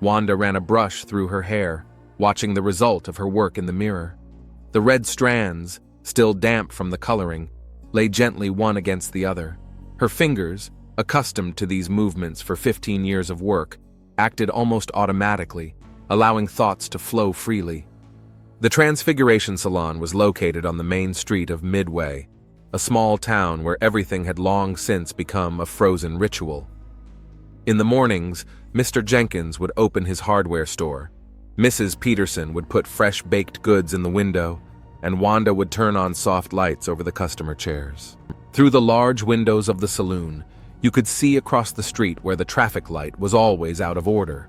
Wanda ran a brush through her hair, watching the result of her work in the mirror. The red strands, still damp from the coloring, lay gently one against the other. Her fingers, accustomed to these movements for 15 years of work, acted almost automatically, allowing thoughts to flow freely. The Transfiguration Salon was located on the main street of Midway, a small town where everything had long since become a frozen ritual. In the mornings, Mr. Jenkins would open his hardware store. Mrs. Peterson would put fresh baked goods in the window, and Wanda would turn on soft lights over the customer chairs. Through the large windows of the saloon, you could see across the street where the traffic light was always out of order.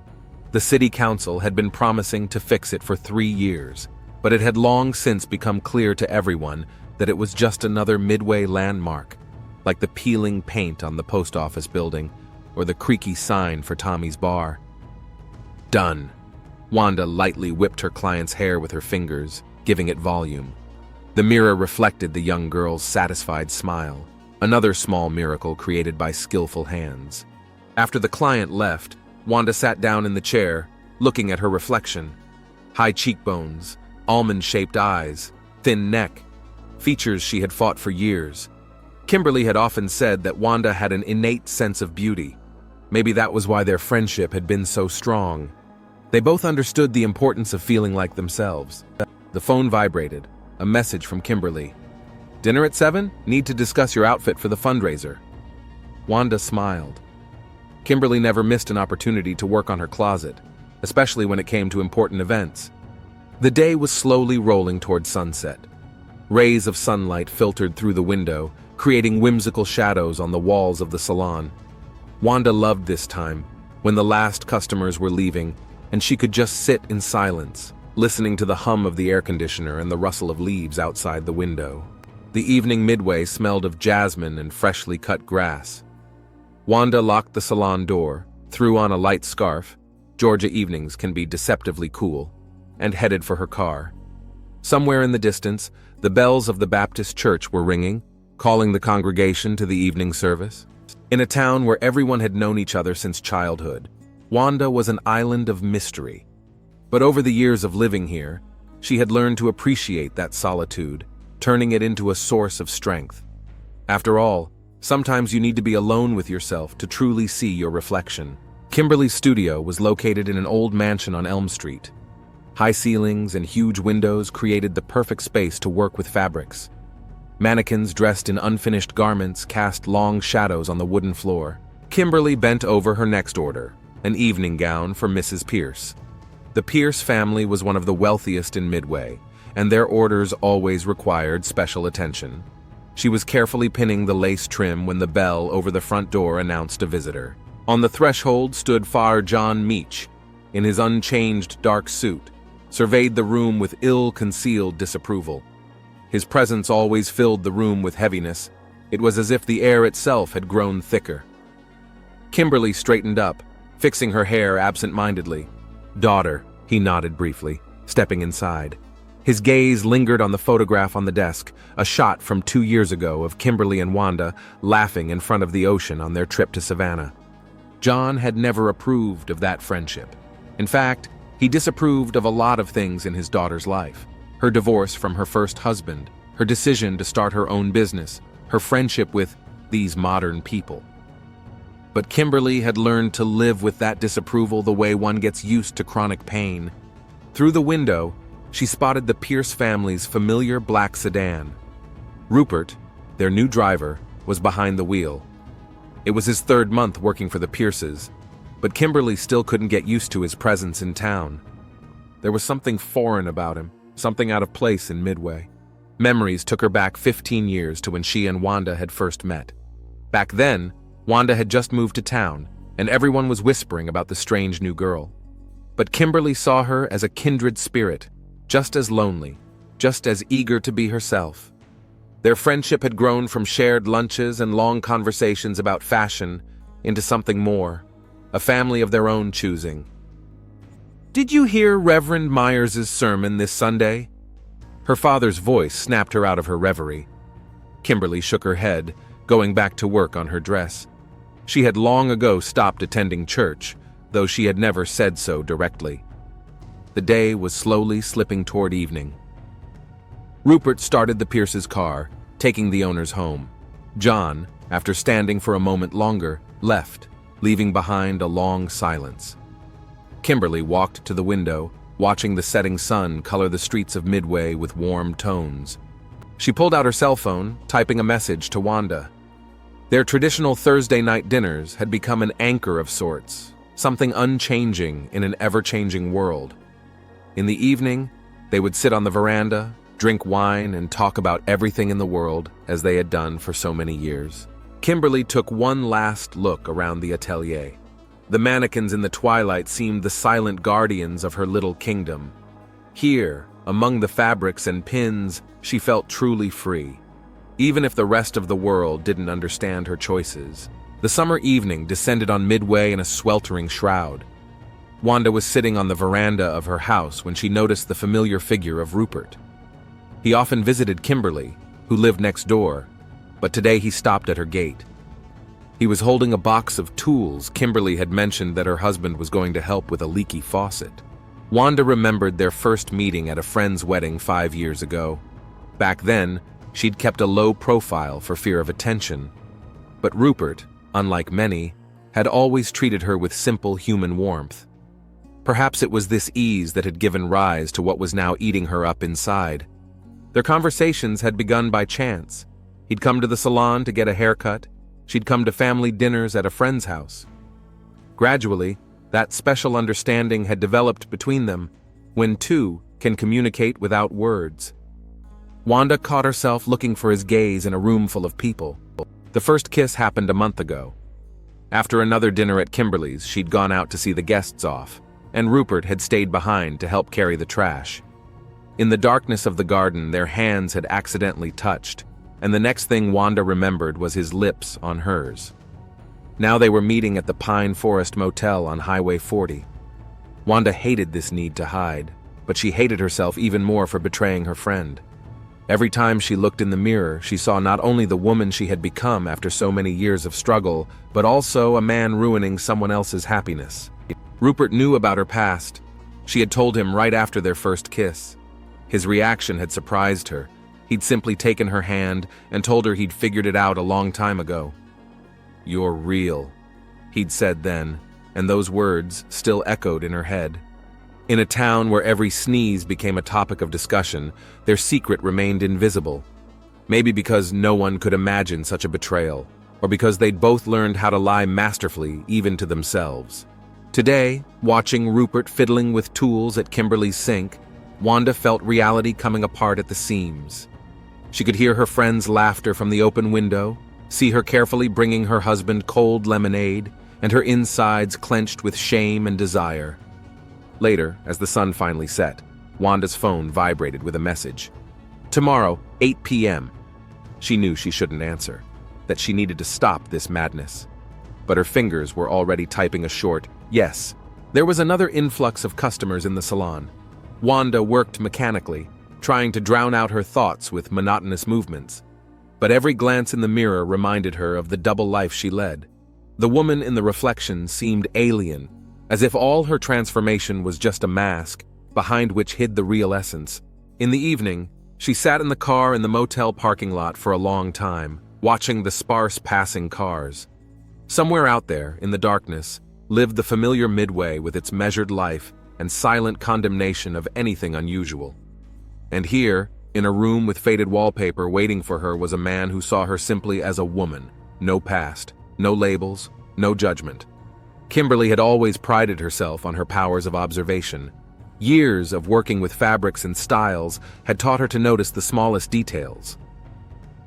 The city council had been promising to fix it for 3 years, but it had long since become clear to everyone that it was just another Midway landmark, like the peeling paint on the post office building or the creaky sign for Tommy's bar. Done. Wanda lightly whipped her client's hair with her fingers, giving it volume. The mirror reflected the young girl's satisfied smile, another small miracle created by skillful hands. After the client left, Wanda sat down in the chair, looking at her reflection. High cheekbones, almond-shaped eyes, thin neck, features she had fought for years. Kimberly had often said that Wanda had an innate sense of beauty. Maybe that was why their friendship had been so strong. They both understood the importance of feeling like themselves. The phone vibrated, a message from Kimberly. "Dinner at 7? Need to discuss your outfit for the fundraiser." Wanda smiled. Kimberly never missed an opportunity to work on her closet, especially when it came to important events. The day was slowly rolling toward sunset. Rays of sunlight filtered through the window, creating whimsical shadows on the walls of the salon. Wanda loved this time, when the last customers were leaving, and she could just sit in silence, listening to the hum of the air conditioner and the rustle of leaves outside the window. The evening Midway smelled of jasmine and freshly cut grass. Wanda locked the salon door, threw on a light scarf — Georgia evenings can be deceptively cool — and headed for her car. Somewhere in the distance, the bells of the Baptist church were ringing, calling the congregation to the evening service. In a town where everyone had known each other since childhood, Wanda was an island of mystery. But over the years of living here, she had learned to appreciate that solitude, turning it into a source of strength. After all, sometimes you need to be alone with yourself to truly see your reflection. Kimberly's studio was located in an old mansion on Elm Street. High ceilings and huge windows created the perfect space to work with fabrics. Mannequins dressed in unfinished garments cast long shadows on the wooden floor. Kimberly bent over her next order, an evening gown for Mrs. Pierce. The Pierce family was one of the wealthiest in Midway, and their orders always required special attention. She was carefully pinning the lace trim when the bell over the front door announced a visitor. On the threshold stood Far John Meach, in his unchanged dark suit, surveyed the room with ill-concealed disapproval. His presence always filled the room with heaviness. It was as if the air itself had grown thicker. Kimberly straightened up, fixing her hair absent-mindedly. "Daughter," he nodded briefly, stepping inside. His gaze lingered on the photograph on the desk, a shot from 2 years ago of Kimberly and Wanda laughing in front of the ocean on their trip to Savannah. John had never approved of that friendship. In fact, he disapproved of a lot of things in his daughter's life. Her divorce from her first husband, her decision to start her own business, her friendship with these modern people. But Kimberly had learned to live with that disapproval the way one gets used to chronic pain. Through the window, she spotted the Pierce family's familiar black sedan. Rupert, their new driver, was behind the wheel. It was his 3rd month working for the Pierces, but Kimberly still couldn't get used to his presence in town. There was something foreign about him, something out of place in Midway. Memories took her back 15 years to when she and Wanda had first met. Back then, Wanda had just moved to town, and everyone was whispering about the strange new girl. But Kimberly saw her as a kindred spirit, just as lonely, just as eager to be herself. Their friendship had grown from shared lunches and long conversations about fashion into something more, a family of their own choosing. "Did you hear Reverend Myers's sermon this Sunday?" Her father's voice snapped her out of her reverie. Kimberly shook her head, going back to work on her dress. She had long ago stopped attending church, though she had never said so directly. The day was slowly slipping toward evening. Rupert started the Pierces' car, taking the owners home. John, after standing for a moment longer, left, leaving behind a long silence. Kimberly walked to the window, watching the setting sun color the streets of Midway with warm tones. She pulled out her cell phone, typing a message to Wanda. Their traditional Thursday night dinners had become an anchor of sorts, something unchanging in an ever-changing world. In the evening, they would sit on the veranda, drink wine, and talk about everything in the world, as they had done for so many years. Kimberly took one last look around the atelier. The mannequins in the twilight seemed the silent guardians of her little kingdom. Here, among the fabrics and pins, she felt truly free. Even if the rest of the world didn't understand her choices. The summer evening descended on Midway in a sweltering shroud. Wanda was sitting on the veranda of her house when she noticed the familiar figure of Rupert. He often visited Kimberly, who lived next door, but today he stopped at her gate. He was holding a box of tools. Kimberly had mentioned that her husband was going to help with a leaky faucet. Wanda remembered their first meeting at a friend's wedding 5 years ago. Back then, she'd kept a low profile for fear of attention. But Rupert, unlike many, had always treated her with simple human warmth. Perhaps it was this ease that had given rise to what was now eating her up inside. Their conversations had begun by chance. He'd come to the salon to get a haircut. She'd come to family dinners at a friend's house. Gradually, that special understanding had developed between them, when two can communicate without words. Wanda caught herself looking for his gaze in a room full of people. The first kiss happened a month ago. After another dinner at Kimberly's, she'd gone out to see the guests off, and Rupert had stayed behind to help carry the trash. In the darkness of the garden, their hands had accidentally touched, and the next thing Wanda remembered was his lips on hers. Now they were meeting at the Pine Forest Motel on Highway 40. Wanda hated this need to hide, but she hated herself even more for betraying her friend. Every time she looked in the mirror, she saw not only the woman she had become after so many years of struggle, but also a man ruining someone else's happiness. Rupert knew about her past. She had told him right after their first kiss. His reaction had surprised her. He'd simply taken her hand and told her he'd figured it out a long time ago. "You're real," he'd said then, and those words still echoed in her head. In a town where every sneeze became a topic of discussion, their secret remained invisible. Maybe because no one could imagine such a betrayal, or because they'd both learned how to lie masterfully even to themselves. Today, watching Rupert fiddling with tools at Kimberly's sink, Wanda felt reality coming apart at the seams. She could hear her friend's laughter from the open window, see her carefully bringing her husband cold lemonade, and her insides clenched with shame and desire. Later, as the sun finally set, Wanda's phone vibrated with a message. Tomorrow, 8 p.m. She knew she shouldn't answer, that she needed to stop this madness. But her fingers were already typing a short yes. There was another influx of customers in the salon. Wanda worked mechanically, trying to drown out her thoughts with monotonous movements. But every glance in the mirror reminded her of the double life she led. The woman in the reflection seemed alien, as if all her transformation was just a mask, behind which hid the real essence. In the evening, she sat in the car in the motel parking lot for a long time, watching the sparse passing cars. Somewhere out there, in the darkness, lived the familiar Midway with its measured life and silent condemnation of anything unusual. And here, in a room with faded wallpaper waiting for her, was a man who saw her simply as a woman. No past, no labels, no judgment. Kimberly had always prided herself on her powers of observation. Years of working with fabrics and styles had taught her to notice the smallest details.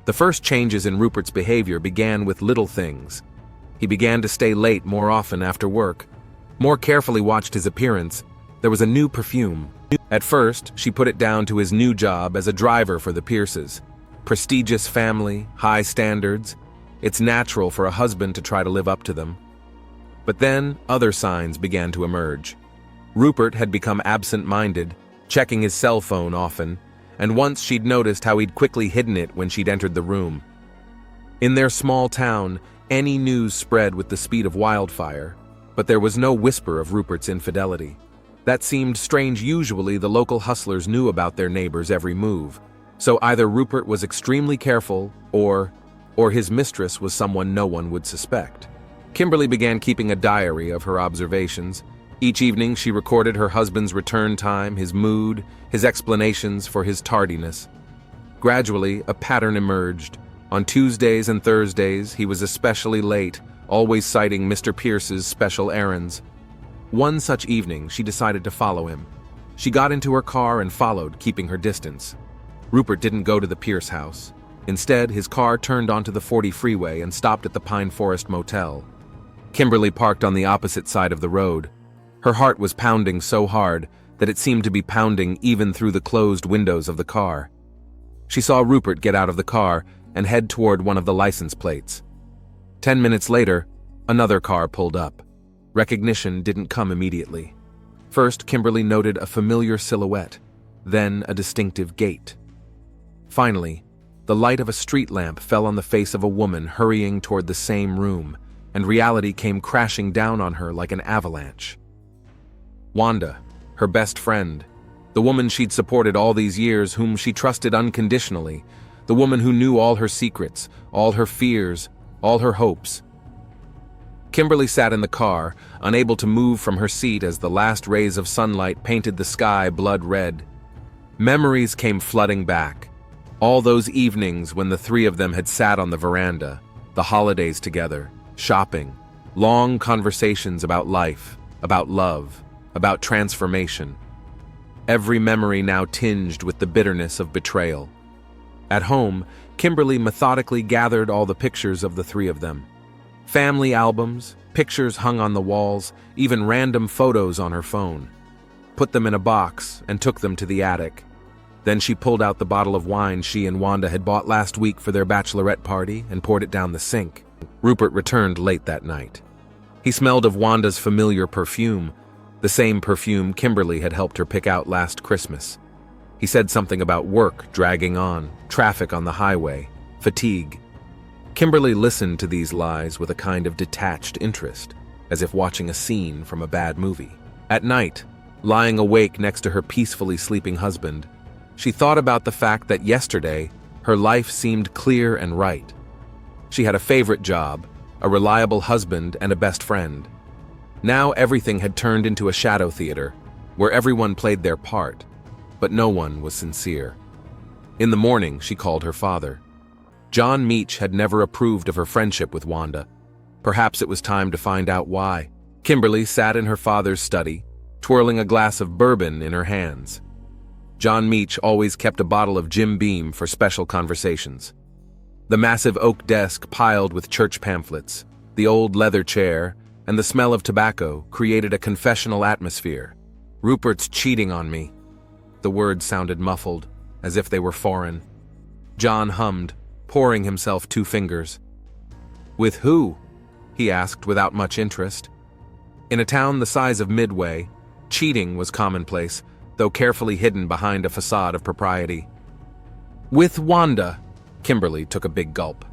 The first changes in Rupert's behavior began with little things. He began to stay late more often after work, more carefully watched his appearance. There was a new perfume. At first, she put it down to his new job as a driver for the Pierces. Prestigious family, high standards. It's natural for a husband to try to live up to them. But then, other signs began to emerge. Rupert had become absent-minded, checking his cell phone often, and once she'd noticed how he'd quickly hidden it when she'd entered the room. In their small town, any news spread with the speed of wildfire. But there was no whisper of Rupert's infidelity. That seemed strange. Usually, the local hustlers knew about their neighbor's every move. So either Rupert was extremely careful, or his mistress was someone no one would suspect. Kimberly began keeping a diary of her observations. Each evening, she recorded her husband's return time, his mood, his explanations for his tardiness. Gradually, a pattern emerged. On Tuesdays and Thursdays, he was especially late, always citing Mr. Pierce's special errands. One such evening, she decided to follow him. She got into her car and followed, keeping her distance. Rupert didn't go to the Pierce house. Instead, his car turned onto the 40 freeway and stopped at the Pine Forest Motel. Kimberly parked on the opposite side of the road. Her heart was pounding so hard that it seemed to be pounding even through the closed windows of the car. She saw Rupert get out of the car and head toward one of the license plates. 10 minutes later, another car pulled up. Recognition didn't come immediately. First, Kimberly noted a familiar silhouette, then a distinctive gait. Finally, the light of a street lamp fell on the face of a woman hurrying toward the same room, and reality came crashing down on her like an avalanche. Wanda, her best friend, the woman she'd supported all these years, whom she trusted unconditionally, the woman who knew all her secrets, all her fears, all her hopes. Kimberly sat in the car, unable to move from her seat as the last rays of sunlight painted the sky blood red. Memories came flooding back. All those evenings when the three of them had sat on the veranda, the holidays together, shopping, long conversations about life, about love, about transformation. Every memory now tinged with the bitterness of betrayal. At home, Kimberly methodically gathered all the pictures of the three of them. Family albums, pictures hung on the walls, even random photos on her phone. Put them in a box and took them to the attic. Then she pulled out the bottle of wine she and Wanda had bought last week for their bachelorette party and poured it down the sink. Rupert returned late that night. He smelled of Wanda's familiar perfume, the same perfume Kimberly had helped her pick out last Christmas. He said something about work dragging on, traffic on the highway, fatigue. Kimberly listened to these lies with a kind of detached interest, as if watching a scene from a bad movie. At night, lying awake next to her peacefully sleeping husband, she thought about the fact that yesterday, her life seemed clear and right. She had a favorite job, a reliable husband, and a best friend. Now everything had turned into a shadow theater, where everyone played their part, but no one was sincere. In the morning, she called her father. John Meach had never approved of her friendship with Wanda. Perhaps it was time to find out why. Kimberly sat in her father's study, twirling a glass of bourbon in her hands. John Meach always kept a bottle of Jim Beam for special conversations. The massive oak desk piled with church pamphlets, the old leather chair, and the smell of tobacco created a confessional atmosphere. "Rupert's cheating on me." The words sounded muffled, as if they were foreign. John hummed, pouring himself 2 fingers. "With who?" he asked without much interest. In a town the size of Midway, cheating was commonplace, though carefully hidden behind a facade of propriety. "With Wanda." Kimberly took a big gulp.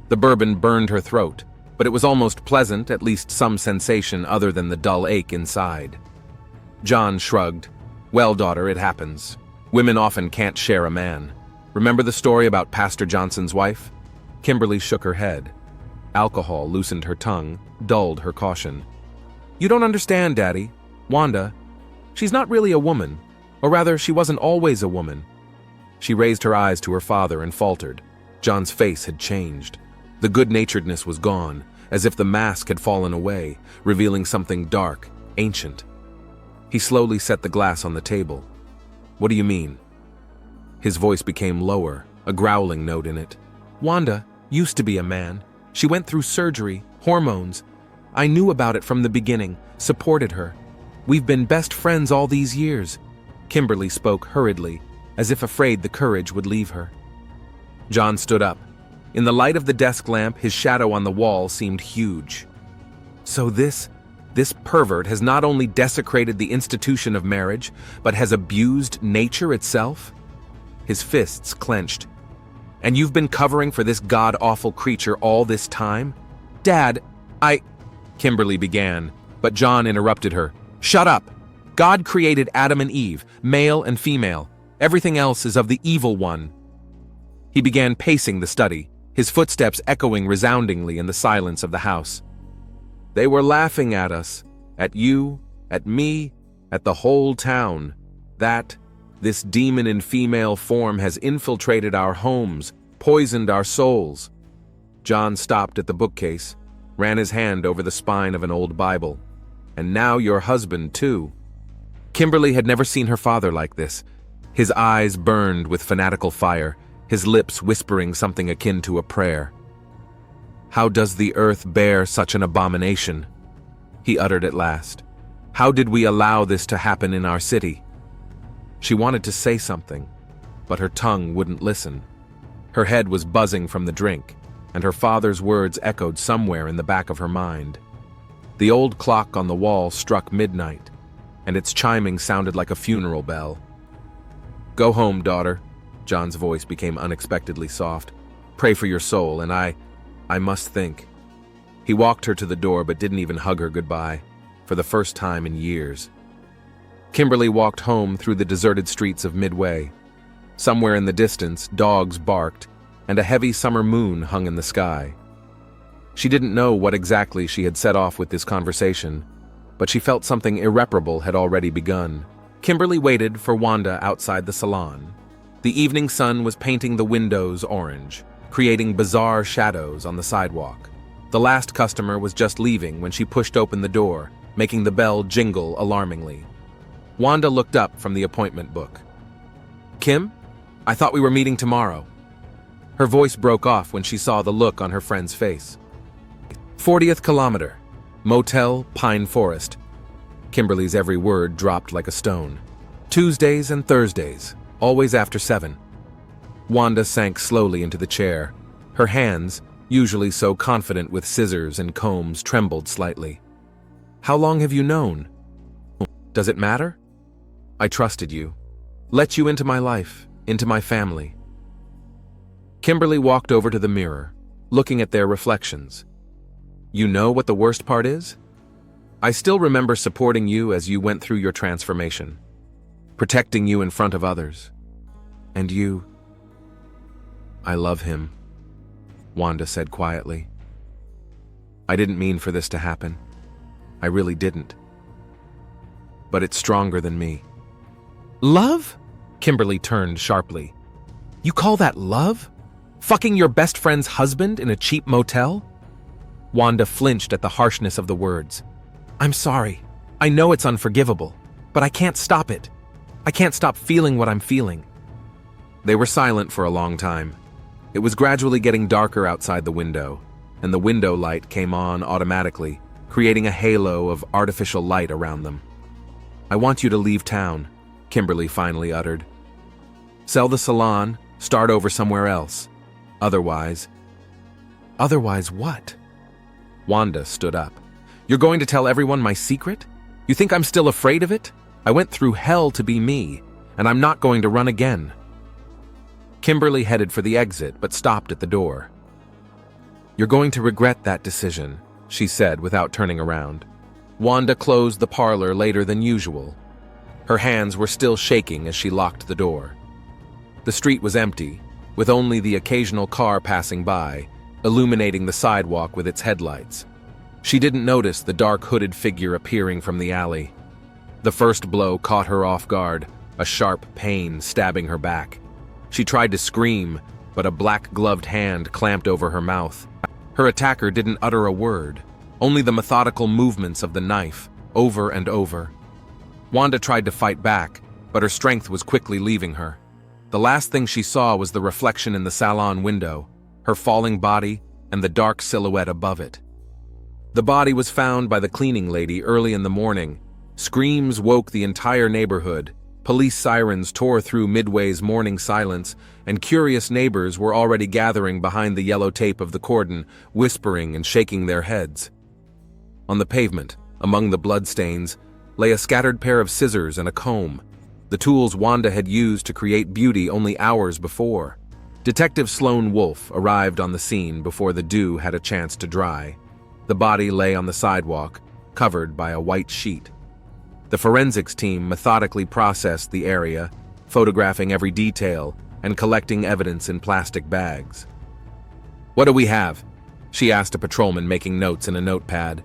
The bourbon burned her throat, but it was almost pleasant, at least some sensation other than the dull ache inside. John shrugged. "Well, daughter, it happens. Women often can't share a man. Remember the story about Pastor Johnson's wife?" Kimberly shook her head. Alcohol loosened her tongue, dulled her caution. "You don't understand, Daddy. Wanda, she's not really a woman. Or rather, she wasn't always a woman." She raised her eyes to her father and faltered. John's face had changed. The good-naturedness was gone, as if the mask had fallen away, revealing something dark, ancient. He slowly set the glass on the table. "What do you mean?" His voice became lower, a growling note in it. "Wanda used to be a man. She went through surgery, hormones. I knew about it from the beginning, supported her. We've been best friends all these years." Kimberly spoke hurriedly, as if afraid the courage would leave her. John stood up. In the light of the desk lamp, his shadow on the wall seemed huge. "So this pervert has not only desecrated the institution of marriage, but has abused nature itself?" His fists clenched. "And you've been covering for this god-awful creature all this time?" "Dad, Kimberly began, But John interrupted her. "Shut up! God created Adam and Eve, male and female. Everything else is of the evil one." He began pacing the study, his footsteps echoing resoundingly in the silence of the house. "They were laughing at us, at you, at me, at the whole town. This demon in female form has infiltrated our homes, poisoned our souls." John stopped at the bookcase, ran his hand over the spine of an old Bible. "And now your husband, too." Kimberly had never seen her father like this. His eyes burned with fanatical fire, his lips whispering something akin to a prayer. "How does the earth bear such an abomination?" he uttered at last. "How did we allow this to happen in our city?" She wanted to say something, but her tongue wouldn't listen. Her head was buzzing from the drink, and her father's words echoed somewhere in the back of her mind. The old clock on the wall struck midnight, and its chiming sounded like a funeral bell. "Go home, daughter." John's voice became unexpectedly soft. "Pray for your soul, and I must think." He walked her to the door but didn't even hug her goodbye, for the first time in years. Kimberly walked home through the deserted streets of Midway. Somewhere in the distance, dogs barked, and a heavy summer moon hung in the sky. She didn't know what exactly she had set off with this conversation, but she felt something irreparable had already begun. Kimberly waited for Wanda outside the salon. The evening sun was painting the windows orange, creating bizarre shadows on the sidewalk. The last customer was just leaving when she pushed open the door, making the bell jingle alarmingly. Wanda looked up from the appointment book. "Kim? I thought we were meeting tomorrow." Her voice broke off when she saw the look on her friend's face. 40th kilometer. Motel Pine Forest. Kimberly's every word dropped like a stone. "Tuesdays and Thursdays, always after 7. Wanda sank slowly into the chair. Her hands, usually so confident with scissors and combs, trembled slightly. "How long have you known?" "Does it matter?" "I trusted you. Let you into my life, into my family." Kimberly walked over to the mirror, looking at their reflections. "You know what the worst part is? I still remember supporting you as you went through your transformation, protecting you in front of others. And you—" "I love him," Wanda said quietly. "I didn't mean for this to happen. I really didn't. But it's stronger than me." "Love?" Kimberly turned sharply. "You call that love? Fucking your best friend's husband in a cheap motel?" Wanda flinched at the harshness of the words. "I'm sorry. I know it's unforgivable, but I can't stop it. I can't stop feeling what I'm feeling." They were silent for a long time. It was gradually getting darker outside the window, and the window light came on automatically, creating a halo of artificial light around them. "I want you to leave town," Kimberly finally uttered. "Sell the salon, start over somewhere else. Otherwise—" "Otherwise what?" Wanda stood up. "You're going to tell everyone my secret? You think I'm still afraid of it? I went through hell to be me, and I'm not going to run again." Kimberly headed for the exit, but stopped at the door. "You're going to regret that decision," she said without turning around. Wanda closed the parlor later than usual. Her hands were still shaking as she locked the door. The street was empty, with only the occasional car passing by, illuminating the sidewalk with its headlights. She didn't notice the dark hooded figure appearing from the alley. The first blow caught her off guard, a sharp pain stabbing her back. She tried to scream, but a black-gloved hand clamped over her mouth. Her attacker didn't utter a word, only the methodical movements of the knife, over and over. Wanda tried to fight back, but her strength was quickly leaving her. The last thing she saw was the reflection in the salon window, her falling body, and the dark silhouette above it. The body was found by the cleaning lady early in the morning. Screams woke the entire neighborhood. Police sirens tore through Midway's morning silence, and curious neighbors were already gathering behind the yellow tape of the cordon, whispering and shaking their heads. On the pavement, among the bloodstains, lay a scattered pair of scissors and a comb, the tools Wanda had used to create beauty only hours before. Detective Sloane Wolfe arrived on the scene before the dew had a chance to dry. The body lay on the sidewalk, covered by a white sheet. The forensics team methodically processed the area, photographing every detail and collecting evidence in plastic bags. "What do we have?" she asked a patrolman making notes in a notepad.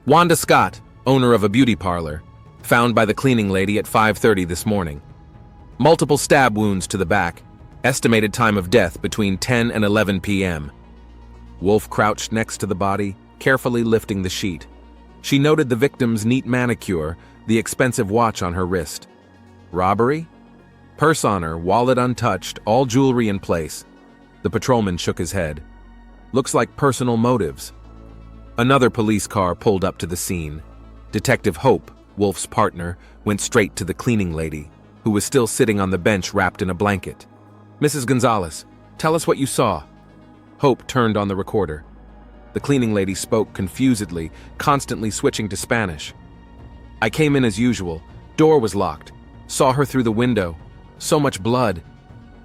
"Wanda Scott, owner of a beauty parlor, found by the cleaning lady at 5:30 this morning. Multiple stab wounds to the back, estimated time of death between 10 and 11 p.m. Wolf crouched next to the body, carefully lifting the sheet. She noted the victim's neat manicure, the expensive watch on her wrist. Robbery? Purse on her, wallet untouched, all jewelry in place. The patrolman shook his head. Looks like personal motives. Another police car pulled up to the scene. Detective Hope, Wolf's partner, went straight to the cleaning lady, who was still sitting on the bench wrapped in a blanket. "Mrs. Gonzalez, tell us what you saw." Hope turned on the recorder. The cleaning lady spoke confusedly, constantly switching to Spanish. "I came in as usual. Door was locked. Saw her through the window. So much blood."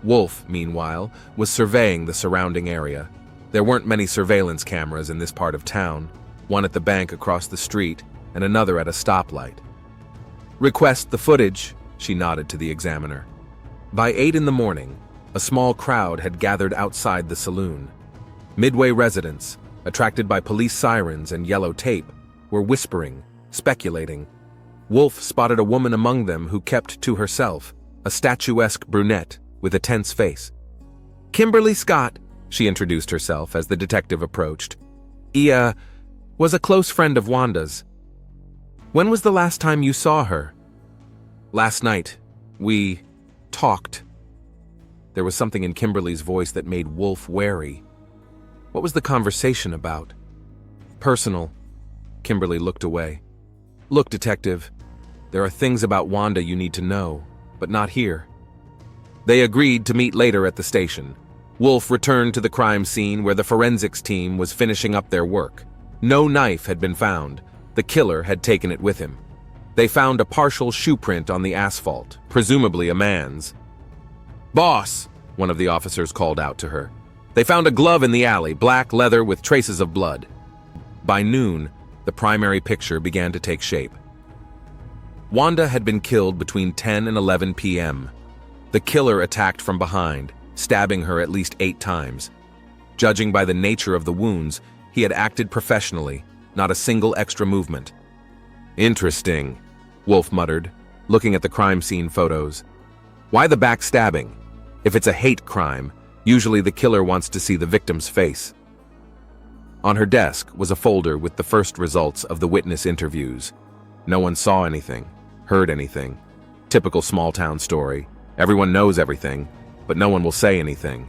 Wolf, meanwhile, was surveying the surrounding area. There weren't many surveillance cameras in this part of town, one at the bank across the street and another at a stoplight. "Request the footage," she nodded to the examiner. By 8 in the morning, a small crowd had gathered outside the saloon. Midway residents, attracted by police sirens and yellow tape, were whispering, speculating. Wolf spotted a woman among them who kept to herself, a statuesque brunette with a tense face. "Kimberly Scott," she introduced herself as the detective approached. Was a close friend of Wanda's. When was the last time you saw her?" "Last night. We talked." There was something in Kimberly's voice that made Wolf wary. What was the conversation about? "Personal." Kimberly looked away. "Look, detective, there are things about Wanda you need to know, but not here." They agreed to meet later at the station. Wolf returned to the crime scene where the forensics team was finishing up their work. No knife had been found. The killer had taken it with him. They found a partial shoe print on the asphalt, presumably a man's. "Boss," one of the officers called out to her. "They found a glove in the alley, black leather with traces of blood." By noon, the primary picture began to take shape. Wanda had been killed between 10 and 11 p.m. The killer attacked from behind, stabbing her at least 8 times. Judging by the nature of the wounds, he had acted professionally, not a single extra movement. "Interesting," Wolf muttered, looking at the crime scene photos. "Why the backstabbing? If it's a hate crime, usually the killer wants to see the victim's face." On her desk was a folder with the first results of the witness interviews. No one saw anything, heard anything. Typical small-town story. Everyone knows everything, but no one will say anything.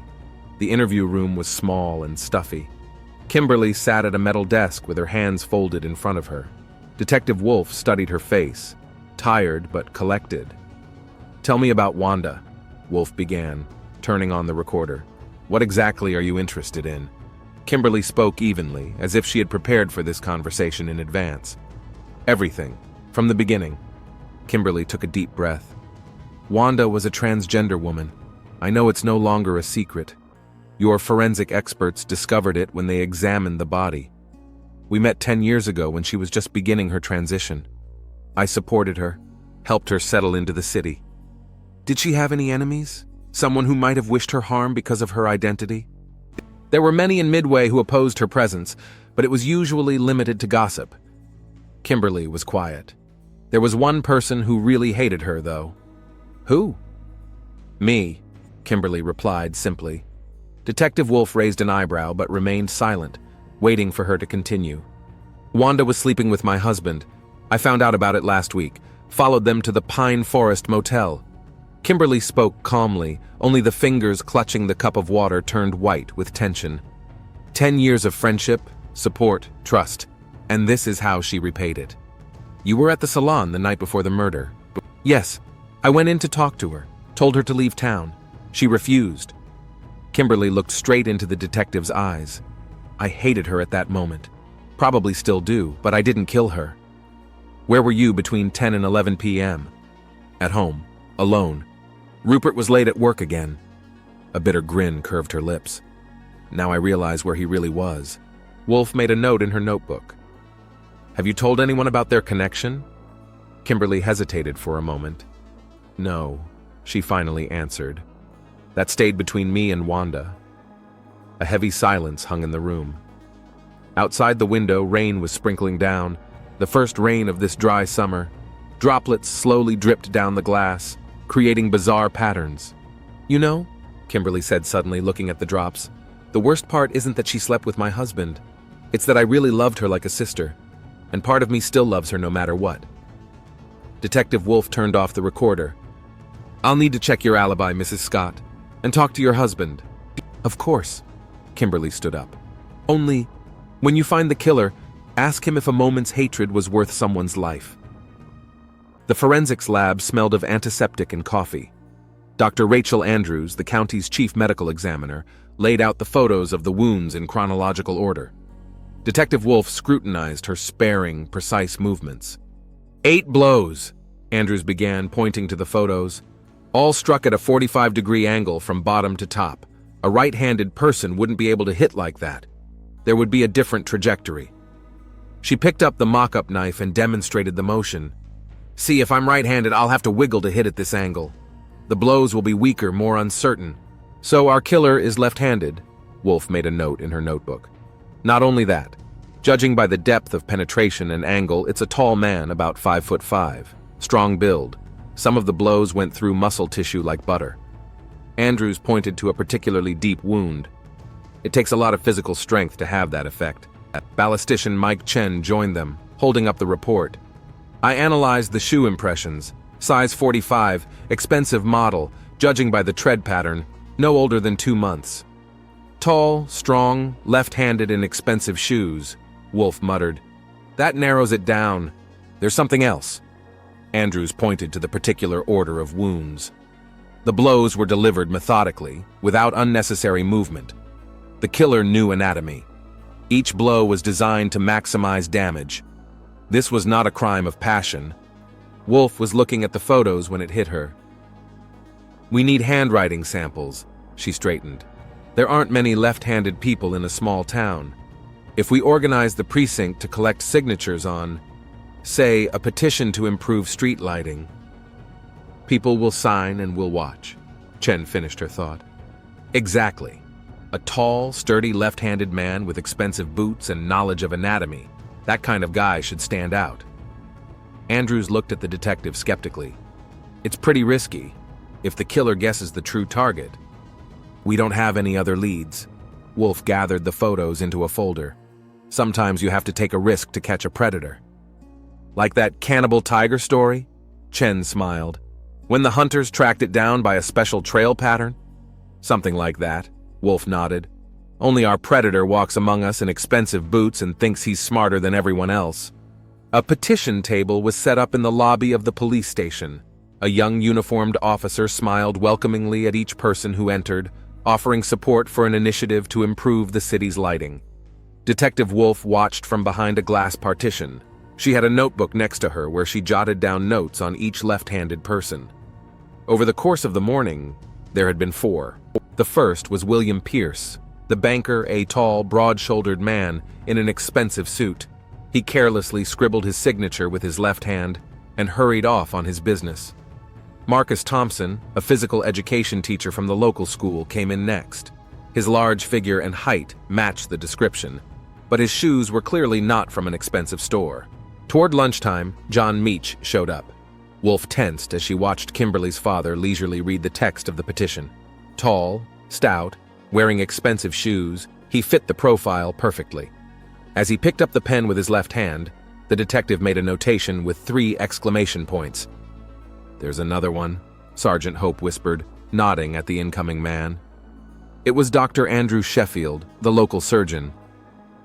The interview room was small and stuffy. Kimberly sat at a metal desk with her hands folded in front of her. Detective Wolf studied her face, tired but collected. "Tell me about Wanda," Wolf began, turning on the recorder. "What exactly are you interested in?" Kimberly spoke evenly, as if she had prepared for this conversation in advance. "Everything, from the beginning." Kimberly took a deep breath. "Wanda was a transgender woman. I know it's no longer a secret. Your forensic experts discovered it when they examined the body. We met 10 years ago when she was just beginning her transition. I supported her, helped her settle into the city. Did she have any enemies? Someone who might have wished her harm because of her identity?" "There were many in Midway who opposed her presence, but it was usually limited to gossip." Kimberly was quiet. "There was one person who really hated her, though." "Who?" "Me," Kimberly replied simply. Detective Wolf raised an eyebrow but remained silent, waiting for her to continue. "Wanda was sleeping with my husband. I found out about it last week, followed them to the Pine Forest Motel." Kimberly spoke calmly, only the fingers clutching the cup of water turned white with tension. 10 years of friendship, support, trust, and this is how she repaid it. "You were at the salon the night before the murder." "Yes. I went in to talk to her, told her to leave town. She refused." Kimberly looked straight into the detective's eyes. "I hated her at that moment. Probably still do, but I didn't kill her." "Where were you between 10 and 11 p.m.? "At home, alone. Rupert was late at work again." A bitter grin curved her lips. "Now I realize where he really was." Wolf made a note in her notebook. Have you told anyone about their connection? Kimberly hesitated for a moment. No, she finally answered. That stayed between me and Wanda. A heavy silence hung in the room. Outside the window, rain was sprinkling down, the first rain of this dry summer. Droplets slowly dripped down the glass, creating bizarre patterns. You know, Kimberly said suddenly, looking at the drops, the worst part isn't that she slept with my husband. It's that I really loved her like a sister, and part of me still loves her no matter what. Detective Wolf turned off the recorder. I'll need to check your alibi, Mrs. Scott, and talk to your husband. Of course. Kimberly stood up. Only, when you find the killer, ask him if a moment's hatred was worth someone's life. The forensics lab smelled of antiseptic and coffee. Dr. Rachel Andrews, the county's chief medical examiner, laid out the photos of the wounds in chronological order. Detective Wolf scrutinized her sparing, precise movements. 8 blows, Andrews began, pointing to the photos, all struck at a 45-degree angle from bottom to top. A right-handed person wouldn't be able to hit like that. There would be a different trajectory. She picked up the mock-up knife and demonstrated the motion. See, if I'm right-handed, I'll have to wiggle to hit at this angle. The blows will be weaker, more uncertain. So our killer is left-handed, Wolf made a note in her notebook. Not only that, judging by the depth of penetration and angle, it's a tall man, about 5'5", strong build. Some of the blows went through muscle tissue like butter. Andrews pointed to a particularly deep wound. It takes a lot of physical strength to have that effect. Ballistician Mike Chen joined them, holding up the report. I analyzed the shoe impressions. Size 45, expensive model, judging by the tread pattern, no older than 2 months. Tall, strong, left-handed in expensive shoes, Wolf muttered. That narrows it down. There's something else. Andrews pointed to the particular order of wounds. The blows were delivered methodically, without unnecessary movement. The killer knew anatomy. Each blow was designed to maximize damage. This was not a crime of passion. Wolf was looking at the photos when it hit her. We need handwriting samples, she straightened. There aren't many left-handed people in a small town. If we organize the precinct to collect signatures on, say, a petition to improve street lighting, people will sign and will watch. Chen finished her thought. Exactly. A tall, sturdy left-handed man with expensive boots and knowledge of anatomy. That kind of guy should stand out. Andrews looked at the detective skeptically. It's pretty risky. If the killer guesses the true target. We don't have any other leads. Wolf gathered the photos into a folder. Sometimes you have to take a risk to catch a predator. Like that cannibal tiger story? Chen smiled. When the hunters tracked it down by a special trail pattern? Something like that, Wolf nodded. Only our predator walks among us in expensive boots and thinks he's smarter than everyone else. A petition table was set up in the lobby of the police station. A young uniformed officer smiled welcomingly at each person who entered, offering support for an initiative to improve the city's lighting. Detective Wolf watched from behind a glass partition. She had a notebook next to her where she jotted down notes on each left-handed person. Over the course of the morning, there had been 4. The first was William Pierce, the banker, a tall, broad-shouldered man in an expensive suit. He carelessly scribbled his signature with his left hand and hurried off on his business. Marcus Thompson, a physical education teacher from the local school, came in next. His large figure and height matched the description, but his shoes were clearly not from an expensive store. Toward lunchtime, John Meach showed up. Wolf tensed as she watched Kimberly's father leisurely read the text of the petition. Tall, stout, wearing expensive shoes, he fit the profile perfectly. As he picked up the pen with his left hand, the detective made a notation with 3 exclamation points. There's another one, Sergeant Hope whispered, nodding at the incoming man. It was Dr. Andrew Sheffield, the local surgeon.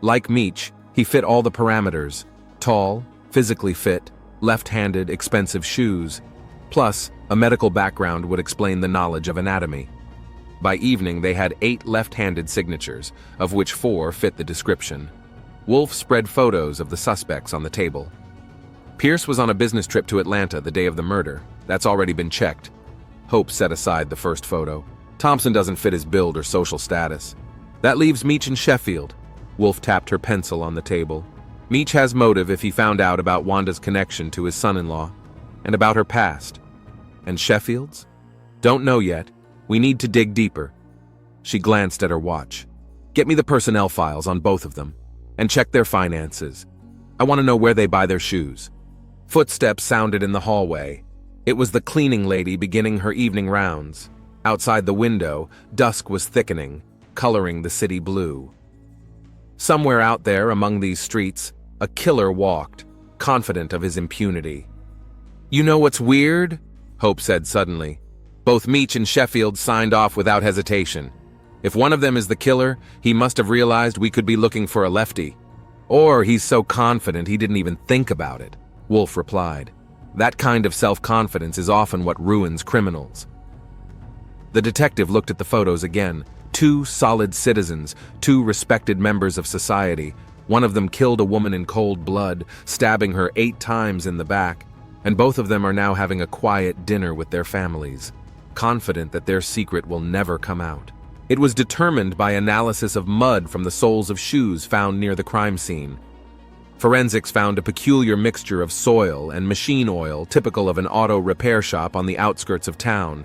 Like Meach, he fit all the parameters. Tall, physically fit, left-handed, expensive shoes. Plus, a medical background would explain the knowledge of anatomy. By evening, they had 8 left-handed signatures, of which 4 fit the description. Wolf spread photos of the suspects on the table. Pierce was on a business trip to Atlanta the day of the murder. That's already been checked. Hope set aside the first photo. Thompson doesn't fit his build or social status. That leaves Meach and Sheffield. Wolf tapped her pencil on the table. Meech has motive if he found out about Wanda's connection to his son-in-law, and about her past. And Sheffield's? Don't know yet. We need to dig deeper. She glanced at her watch. Get me the personnel files on both of them, and check their finances. I want to know where they buy their shoes. Footsteps sounded in the hallway. It was the cleaning lady beginning her evening rounds. Outside the window, dusk was thickening, coloring the city blue. Somewhere out there among these streets, a killer walked, confident of his impunity. You know what's weird? Hope said suddenly. Both Meech and Sheffield signed off without hesitation. If one of them is the killer, he must have realized we could be looking for a lefty. Or he's so confident he didn't even think about it, Wolf replied. That kind of self-confidence is often what ruins criminals. The detective looked at the photos again. 2 solid citizens, 2 respected members of society. One of them killed a woman in cold blood, stabbing her 8 times in the back, and both of them are now having a quiet dinner with their families, confident that their secret will never come out. It was determined by analysis of mud from the soles of shoes found near the crime scene. Forensics found a peculiar mixture of soil and machine oil typical of an auto repair shop on the outskirts of town.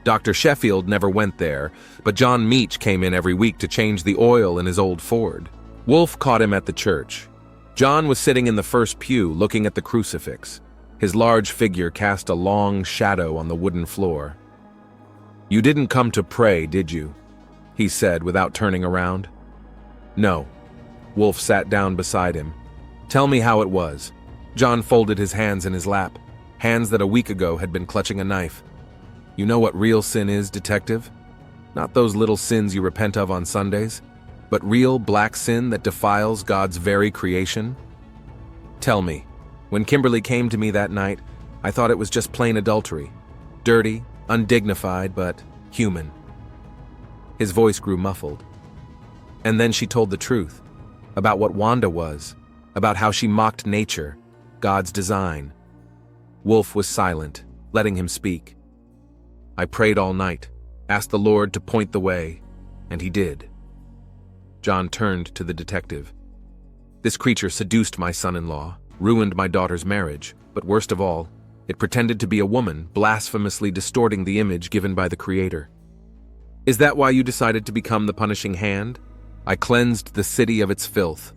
Dr. Sheffield never went there, but John Meech came in every week to change the oil in his old Ford. Wolf caught him at the church. John was sitting in the first pew looking at the crucifix. His large figure cast a long shadow on the wooden floor. You didn't come to pray, did you? He said without turning around. No. Wolf sat down beside him. Tell me how it was. John folded his hands in his lap, hands that a week ago had been clutching a knife. You know what real sin is, detective? Not those little sins you repent of on Sundays, but real black sin that defiles God's very creation? Tell me, when Kimberly came to me that night, I thought it was just plain adultery. Dirty, undignified, but human. His voice grew muffled. And then she told the truth, about what Wanda was, about how she mocked nature, God's design. Wolf was silent, letting him speak. I prayed all night, asked the Lord to point the way, and he did. John turned to the detective. This creature seduced my son-in-law, ruined my daughter's marriage, but worst of all, it pretended to be a woman, blasphemously distorting the image given by the Creator. Is that why you decided to become the punishing hand? I cleansed the city of its filth,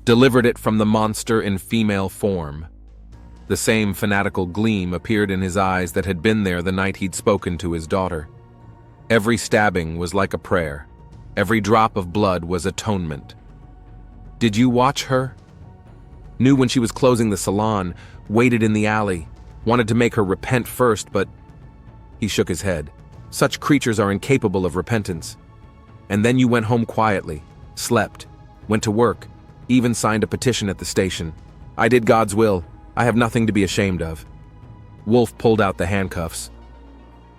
delivered it from the monster in female form. The same fanatical gleam appeared in his eyes that had been there the night he'd spoken to his daughter. Every stabbing was like a prayer. Every drop of blood was atonement. Did you watch her? Knew when she was closing the salon, waited in the alley, wanted to make her repent first, but... He shook his head. Such creatures are incapable of repentance. And then you went home quietly, slept, went to work, even signed a petition at the station. I did God's will. I have nothing to be ashamed of. Wolf pulled out the handcuffs.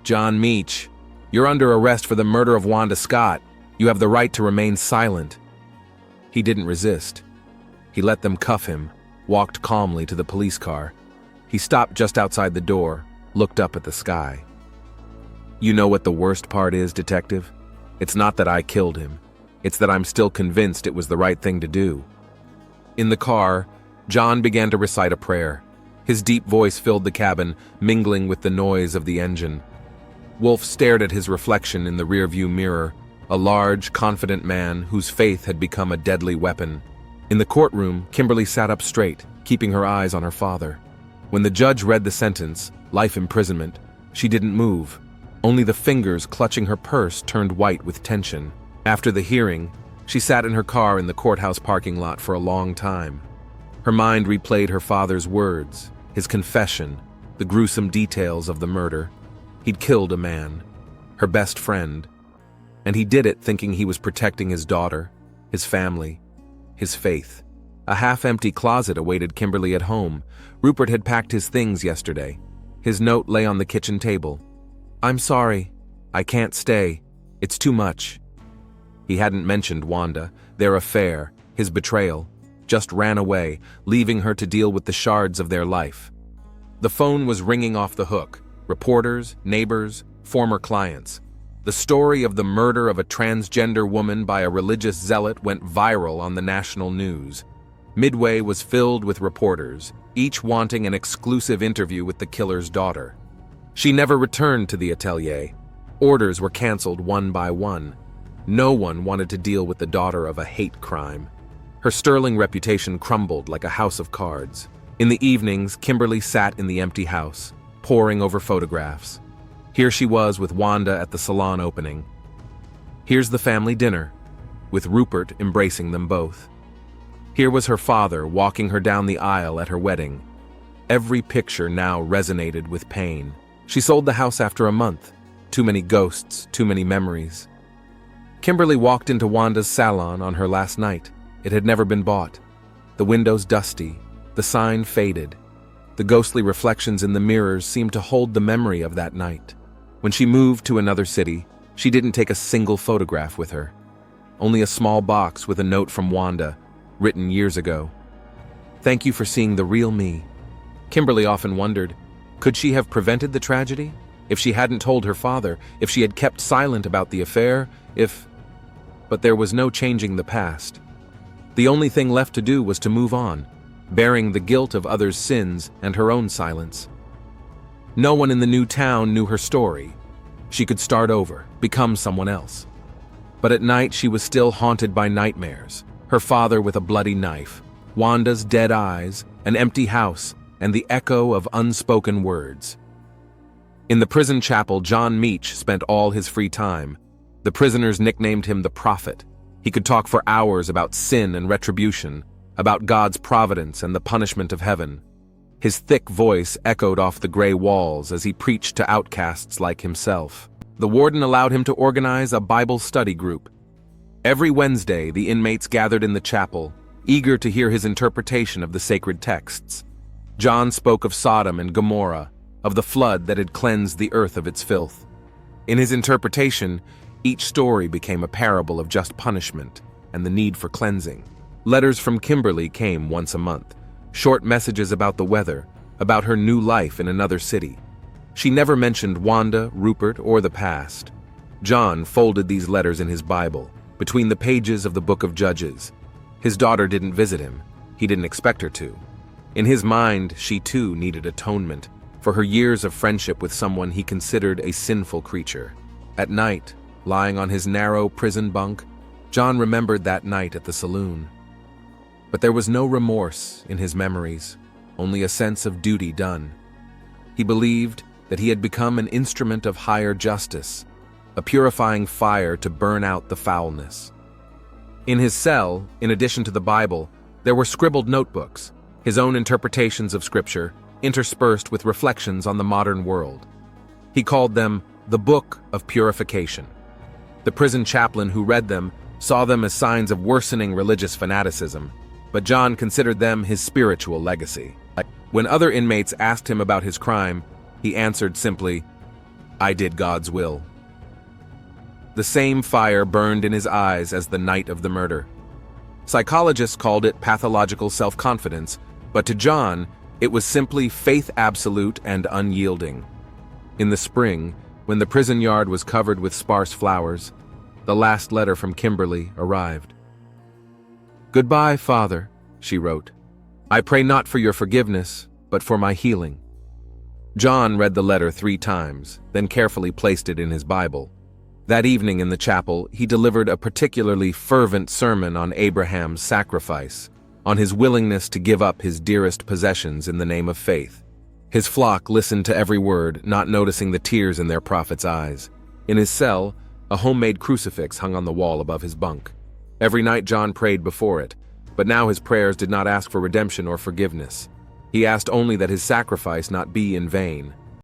John Meech, you're under arrest for the murder of Wanda Scott. You have the right to remain silent. He didn't resist. He let them cuff him, walked calmly to the police car. He stopped just outside the door, looked up at the sky. You know what the worst part is, detective? It's not that I killed him. It's that I'm still convinced it was the right thing to do. In the car, John began to recite a prayer. His deep voice filled the cabin, mingling with the noise of the engine. Wolf stared at his reflection in the rearview mirror, a large, confident man whose faith had become a deadly weapon. In the courtroom, Kimberly sat up straight, keeping her eyes on her father. When the judge read the sentence, life imprisonment, she didn't move. Only the fingers clutching her purse turned white with tension. After the hearing, she sat in her car in the courthouse parking lot for a long time. Her mind replayed her father's words, his confession, the gruesome details of the murder. He'd killed a man, her best friend, and he did it thinking he was protecting his daughter, his family, his faith. A half-empty closet awaited Kimberly at home. Rupert had packed his things yesterday. His note lay on the kitchen table. I'm sorry. I can't stay. It's too much. He hadn't mentioned Wanda, their affair, his betrayal. Just ran away, leaving her to deal with the shards of their life. The phone was ringing off the hook. Reporters, neighbors, former clients. The story of the murder of a transgender woman by a religious zealot went viral on the national news. Midway was filled with reporters, each wanting an exclusive interview with the killer's daughter. She never returned to the atelier. Orders were canceled one by one. No one wanted to deal with the daughter of a hate crime. Her sterling reputation crumbled like a house of cards. In the evenings, Kimberly sat in the empty house, poring over photographs. Here she was with Wanda at the salon opening. Here's the family dinner, with Rupert embracing them both. Here was her father walking her down the aisle at her wedding. Every picture now resonated with pain. She sold the house after a month. Too many ghosts, too many memories. Kimberly walked into Wanda's salon on her last night. It had never been bought. The windows dusty, the sign faded. The ghostly reflections in the mirrors seemed to hold the memory of that night. When she moved to another city, she didn't take a single photograph with her. Only a small box with a note from Wanda, written years ago. "Thank you for seeing the real me." Kimberly often wondered, could she have prevented the tragedy? If she hadn't told her father, if she had kept silent about the affair, But there was no changing the past. The only thing left to do was to move on, bearing the guilt of others' sins and her own silence. No one in the new town knew her story. She could start over, become someone else. But at night she was still haunted by nightmares. Her father with a bloody knife, Wanda's dead eyes, an empty house, and the echo of unspoken words. In the prison chapel, John Meach spent all his free time. The prisoners nicknamed him the Prophet. He could talk for hours about sin and retribution, about God's providence and the punishment of heaven. His thick voice echoed off the gray walls as he preached to outcasts like himself. The warden allowed him to organize a Bible study group. Every Wednesday, the inmates gathered in the chapel, eager to hear his interpretation of the sacred texts. John spoke of Sodom and Gomorrah, of the flood that had cleansed the earth of its filth. In his interpretation, each story became a parable of just punishment and the need for cleansing. Letters from Kimberly came once a month, short messages about the weather, about her new life in another city. She never mentioned Wanda, Rupert, or the past. John folded these letters in his Bible, between the pages of the Book of Judges. His daughter didn't visit him. He didn't expect her to. In his mind, she too needed atonement for her years of friendship with someone he considered a sinful creature. At night, lying on his narrow prison bunk, John remembered that night at the saloon. But there was no remorse in his memories, only a sense of duty done. He believed that he had become an instrument of higher justice, a purifying fire to burn out the foulness. In his cell, in addition to the Bible, there were scribbled notebooks, his own interpretations of Scripture, interspersed with reflections on the modern world. He called them the Book of Purification. The prison chaplain who read them saw them as signs of worsening religious fanaticism, but John considered them his spiritual legacy. When other inmates asked him about his crime, he answered simply, "I did God's will." The same fire burned in his eyes as the night of the murder. Psychologists called it pathological self-confidence, but to John, it was simply faith absolute and unyielding. In the spring, when the prison yard was covered with sparse flowers, the last letter from Kimberly arrived. "Goodbye, Father," she wrote. "I pray not for your forgiveness, but for my healing." John read the letter 3 times, then carefully placed it in his Bible. That evening in the chapel, he delivered a particularly fervent sermon on Abraham's sacrifice, on his willingness to give up his dearest possessions in the name of faith. His flock listened to every word, not noticing the tears in their prophet's eyes. In his cell, a homemade crucifix hung on the wall above his bunk. Every night John prayed before it, but now his prayers did not ask for redemption or forgiveness. He asked only that his sacrifice not be in vain.